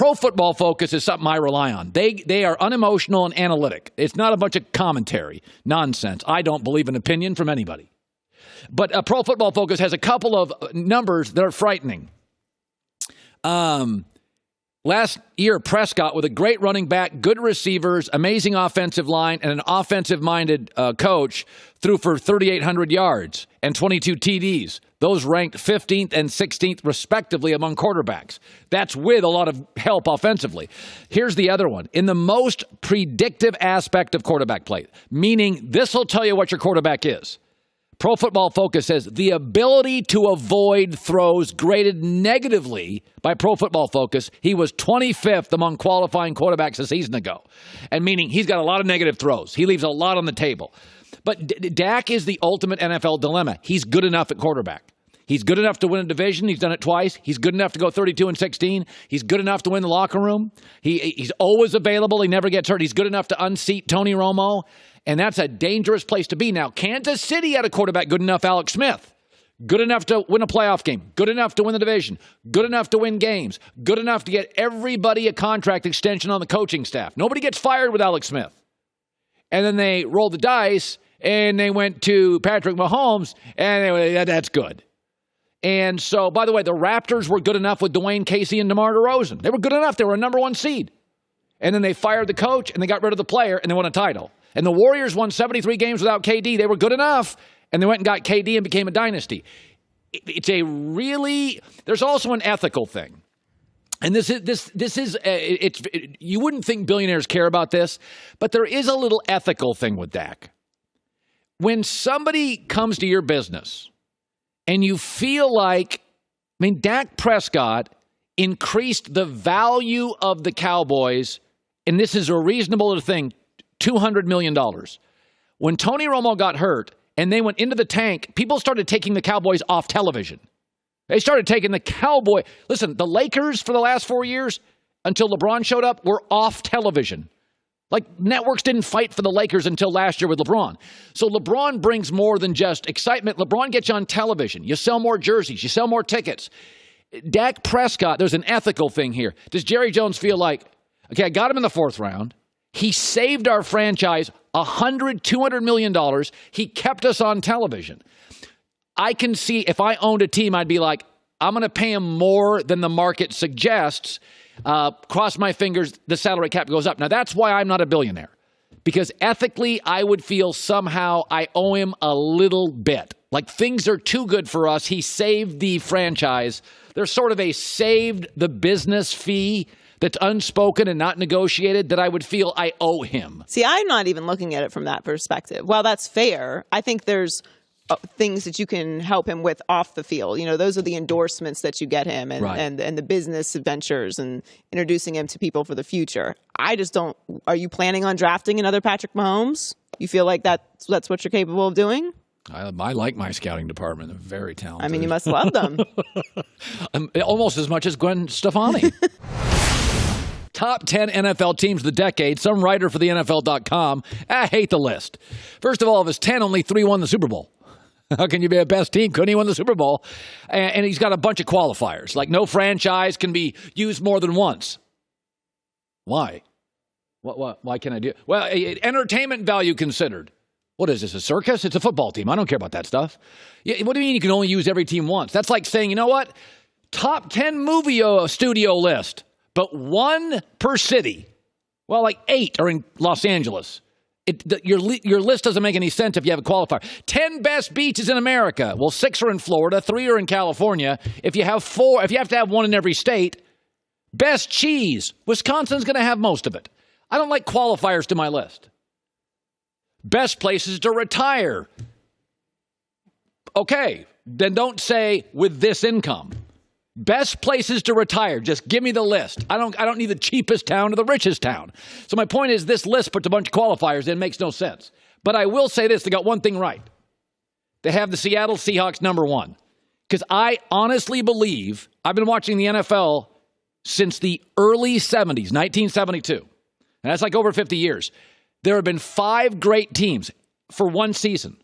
Pro Football Focus is something I rely on. They are unemotional and analytic. It's not a bunch of commentary nonsense. I don't believe in opinion from anybody. But Pro Football Focus has a couple of numbers that are frightening. Last year, Prescott, with a great running back, good receivers, amazing offensive line, and an offensive-minded coach, threw for 3,800 yards and 22 TDs. Those ranked 15th and 16th, respectively, among quarterbacks. That's with a lot of help offensively. Here's the other one. In the most predictive aspect of quarterback play, meaning this will tell you what your quarterback is. Pro Football Focus says the ability to avoid throws graded negatively by Pro Football Focus. He was 25th among qualifying quarterbacks a season ago. And meaning he's got a lot of negative throws. He leaves a lot on the table. But Dak is the ultimate NFL dilemma. He's good enough at quarterback. He's good enough to win a division. He's done it twice. He's good enough to go 32-16. He's good enough to win the locker room. He's always available. He never gets hurt. He's good enough to unseat Tony Romo. And that's a dangerous place to be. Now, Kansas City had a quarterback good enough, Alex Smith. Good enough to win a playoff game. Good enough to win the division. Good enough to win games. Good enough to get everybody a contract extension on the coaching staff. Nobody gets fired with Alex Smith. And then they rolled the dice, and they went to Patrick Mahomes, and that's good. And so, by the way, the Raptors were good enough with Dwayne Casey and DeMar DeRozan. They were good enough. They were a number one seed. And then they fired the coach, and they got rid of the player, and they won a title. And the Warriors won 73 games without KD. They were good enough, and they went and got KD and became a dynasty. It's a really – there's also an ethical thing. And you wouldn't think billionaires care about this, but there is a little ethical thing with Dak. When somebody comes to your business and you feel like – I mean, Dak Prescott increased the value of the Cowboys, and this is a reasonable thing, $200 million. When Tony Romo got hurt and they went into the tank, people started taking the Cowboys off television. They started taking the Cowboy. Listen, the Lakers for the last 4 years, until LeBron showed up, were off television. Like, networks didn't fight for the Lakers until last year with LeBron. So LeBron brings more than just excitement. LeBron gets you on television. You sell more jerseys. You sell more tickets. Dak Prescott, there's an ethical thing here. Does Jerry Jones feel like, okay, I got him in the fourth round. He saved our franchise $200 million. He kept us on television. I can see if I owned a team, I'd be like, I'm going to pay him more than the market suggests. Cross my fingers, the salary cap goes up. Now, that's why I'm not a billionaire. Because ethically, I would feel somehow I owe him a little bit. Like, things are too good for us. He saved the franchise. There's sort of a saved the business fee that's unspoken and not negotiated that I would feel I owe him. See, I'm not even looking at it from that perspective. While that's fair, I think there's things that you can help him with off the field. You know, those are the endorsements that you get him and, right. and the business ventures and introducing him to people for the future. I just don't – are you planning on drafting another Patrick Mahomes? You feel like that's what you're capable of doing? I like my scouting department. They're very talented. I mean, you must love them. Almost as much as Gwen Stefani. Top 10 NFL teams of the decade. Some writer for the NFL.com. I hate the list. First of all, of his 10, only 3 won the Super Bowl. How can you be a best team? Couldn't he win the Super Bowl? And he's got a bunch of qualifiers. Like no franchise can be used more than once. Why? Why can't I do it? Well, entertainment value considered. What is this, a circus? It's a football team. I don't care about that stuff. What do you mean you can only use every team once? That's like saying, you know what? Top 10 movie studio list, but 1 per city. Well, like 8 are in Los Angeles. Your list doesn't make any sense if you have a qualifier. 10 best beaches in America. Well, 6 are in Florida, 3 are in California. If you have to have 1 in every state, best cheese. Wisconsin's going to have most of it. I don't like qualifiers to my list. Best places to retire. Okay, then don't say with this income. Best places to retire. Just give me the list. I don't need the cheapest town or the richest town. So my point is this list puts a bunch of qualifiers in. It makes no sense. But I will say this. They got one thing right. They have the Seattle Seahawks number 1. Because I honestly believe, I've been watching the NFL since the early 70s, 1972. And that's like over 50 years. There have been 5 great teams for one season.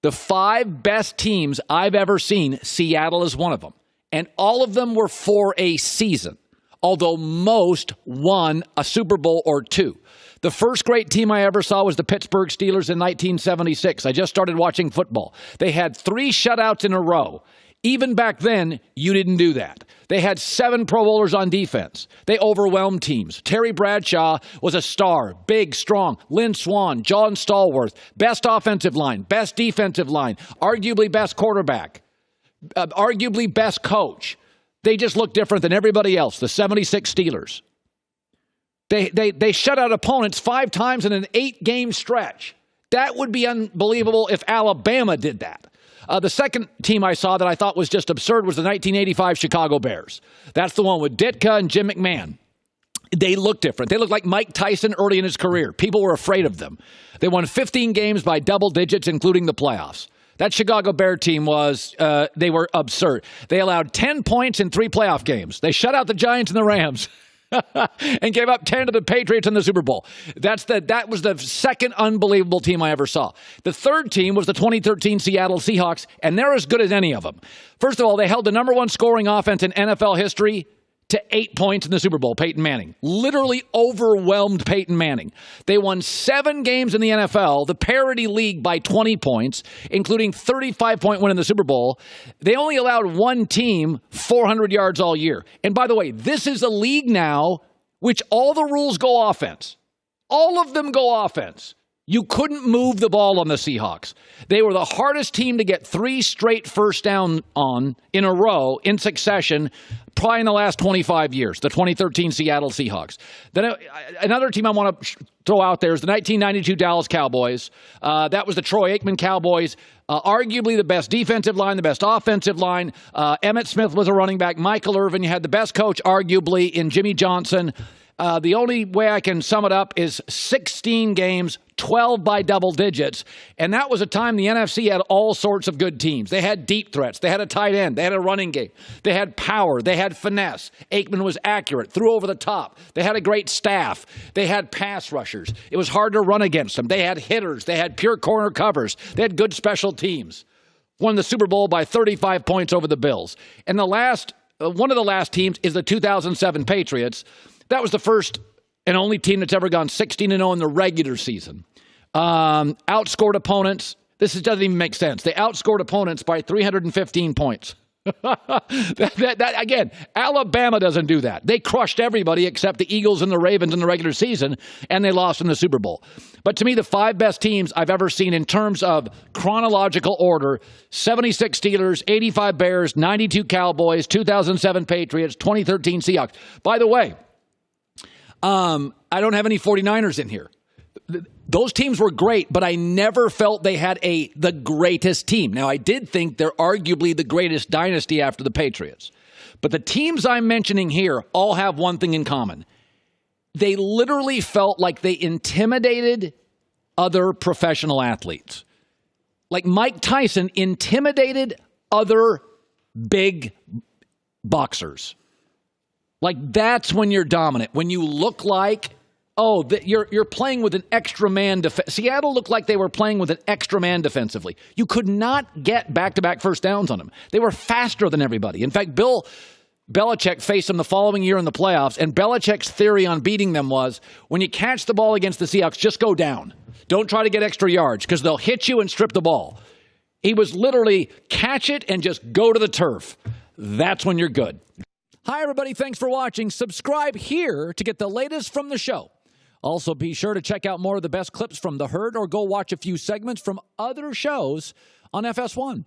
The 5 best teams I've ever seen, Seattle is one of them. And all of them were for a season. although most won a Super Bowl or two. The first great team I ever saw was the Pittsburgh Steelers in 1976. I just started watching football. They had 3 shutouts in a row. Even back then, you didn't do that. They had 7 Pro Bowlers on defense. They overwhelmed teams. Terry Bradshaw was a star, big, strong. Lynn Swann, John Stallworth, best offensive line, best defensive line, arguably best quarterback, arguably best coach. They just look different than everybody else, the 76 Steelers. They shut out opponents 5 times in an 8-game stretch. That would be unbelievable if Alabama did that. The second team I saw that I thought was just absurd was the 1985 Chicago Bears. That's the one with Ditka and Jim McMahon. They look different. They look like Mike Tyson early in his career. People were afraid of them. They won 15 games by double digits, including the playoffs. That Chicago Bear team they were absurd. They allowed 10 points in 3 playoff games. They shut out the Giants and the Rams. And gave up 10 to the Patriots in the Super Bowl. That was the second unbelievable team I ever saw. The third team was the 2013 Seattle Seahawks, and they're as good as any of them. First of all, they held the number 1 scoring offense in NFL history to 8 points in the Super Bowl, Peyton Manning. Literally overwhelmed Peyton Manning. They won 7 games in the NFL, the parity league, by 20 points, including 35-point win in the Super Bowl. They only allowed 1 team 400 yards all year. And by the way, this is a league now which all the rules go offense. All of them go offense. You couldn't move the ball on the Seahawks. They were the hardest team to get 3 straight first down on in a row in succession, probably in the last 25 years, the 2013 Seattle Seahawks. Then another team I want to throw out there is the 1992 Dallas Cowboys. That was the Troy Aikman Cowboys. Arguably the best defensive line, the best offensive line. Emmitt Smith was a running back. Michael Irvin, you had the best coach, arguably, in Jimmy Johnson. The only way I can sum it up is 16 games, 12 by double digits. And that was a time the NFC had all sorts of good teams. They had deep threats. They had a tight end. They had a running game. They had power. They had finesse. Aikman was accurate, threw over the top. They had a great staff. They had pass rushers. It was hard to run against them. They had hitters. They had pure corner covers. They had good special teams. Won the Super Bowl by 35 points over the Bills. And one of the last teams is the 2007 Patriots. That was the first and only team that's ever gone 16-0 in the regular season. Outscored opponents. This doesn't even make sense. They outscored opponents by 315 points. Again, Alabama doesn't do that. They crushed everybody except the Eagles and the Ravens in the regular season, and they lost in the Super Bowl. But to me, the 5 best teams I've ever seen in terms of chronological order: 76 Steelers, 85 Bears, 92 Cowboys, 2007 Patriots, 2013 Seahawks. By the way, I don't have any 49ers in here. Those teams were great, but I never felt they had the greatest team. Now, I did think they're arguably the greatest dynasty after the Patriots. But the teams I'm mentioning here all have one thing in common. They literally felt like they intimidated other professional athletes. Like Mike Tyson intimidated other big boxers. Like, that's when you're dominant. When you look like, you're playing with an extra man. Seattle looked like they were playing with an extra man defensively. You could not get back-to-back first downs on them. They were faster than everybody. In fact, Bill Belichick faced them the following year in the playoffs, and Belichick's theory on beating them was, when you catch the ball against the Seahawks, just go down. Don't try to get extra yards, because they'll hit you and strip the ball. He was literally, catch it and just go to the turf. That's when you're good. Hi, everybody. Thanks for watching. Subscribe here to get the latest from the show. Also, be sure to check out more of the best clips from The Herd or go watch a few segments from other shows on FS1.